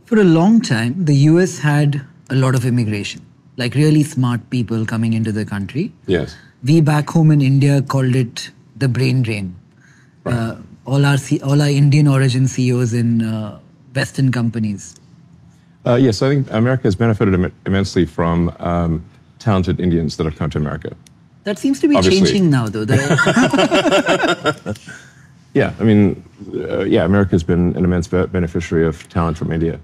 For a long time, the US had a lot of immigration, like really smart people coming into the country. Yes. We back home in India called it the brain drain. Right. All our Indian origin CEOs in Western companies. Yes, I think America has benefited immensely from talented Indians that have come to America. That seems to be changing now, though. Yeah, I mean, America has been an immense beneficiary of talent from India.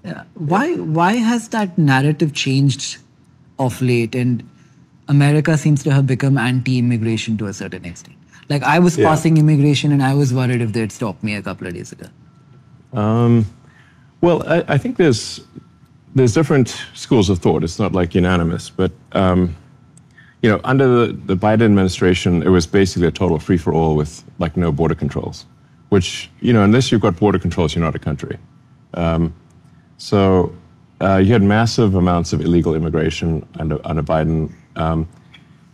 Yeah. Why has that narrative changed of late? And America seems to have become anti-immigration to a certain extent. Like, I was passing immigration and I was worried if they'd stop me a couple of days ago. Well, I think there's different schools of thought. It's not like unanimous, but under the Biden administration, it was basically a total free-for-all with like no border controls, which, unless you've got border controls, you're not a country. So you had massive amounts of illegal immigration under Biden,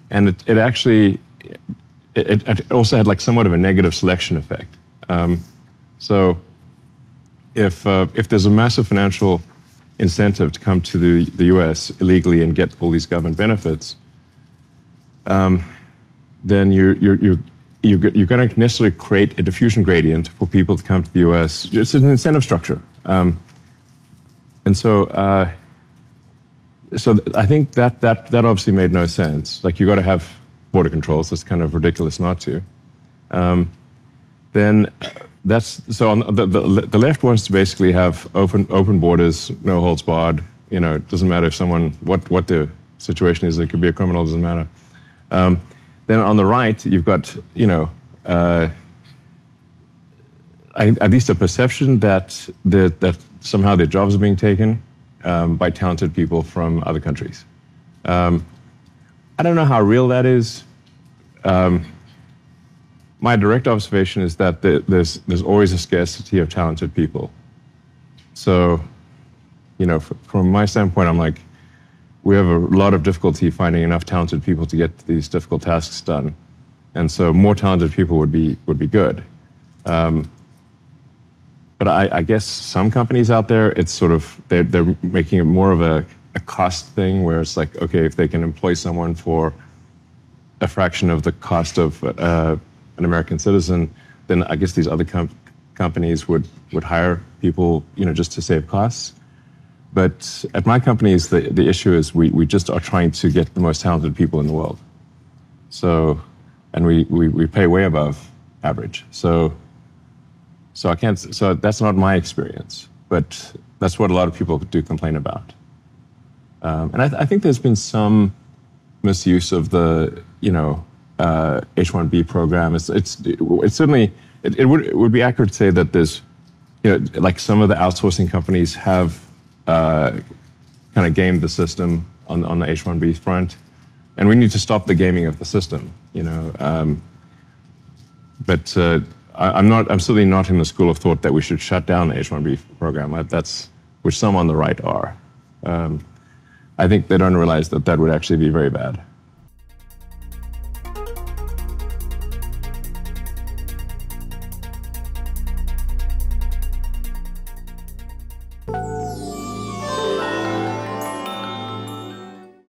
and it actually it also had like somewhat of a negative selection effect. So if there's a massive financial incentive to come to the U.S. illegally and get all these government benefits, then you're going to necessarily create a diffusion gradient for people to come to the U.S. It's an incentive structure, and so I think that obviously made no sense. Like, you got to have border controls. It's kind of ridiculous not to. Then that's so on the left wants to basically have open borders, no holds barred. It doesn't matter if someone what the situation is. It could be a criminal. Doesn't matter. Then on the right, you've got at least a perception that somehow their jobs are being taken by talented people from other countries. I don't know how real that is. My direct observation is that there's always a scarcity of talented people. So, from my standpoint, I'm like, we have a lot of difficulty finding enough talented people to get these difficult tasks done, and so more talented people would be good. But I guess some companies out there, it's sort of they're making it more of a cost thing, where it's like, okay, if they can employ someone for a fraction of the cost of an American citizen, then I guess these other companies would hire people, just to save costs. But at my companies, the issue is we just are trying to get the most talented people in the world. So, and we pay way above average. So I can't. So that's not my experience, but that's what a lot of people do complain about. And I think there's been some misuse of the H-1B program. It's certainly it would be accurate to say that there's like some of the outsourcing companies have kind of gamed the system on the H-1B front, and we need to stop the gaming of the system. But I'm certainly not in the school of thought that we should shut down the H-1B program. Which some on the right are. I think they don't realize that would actually be very bad.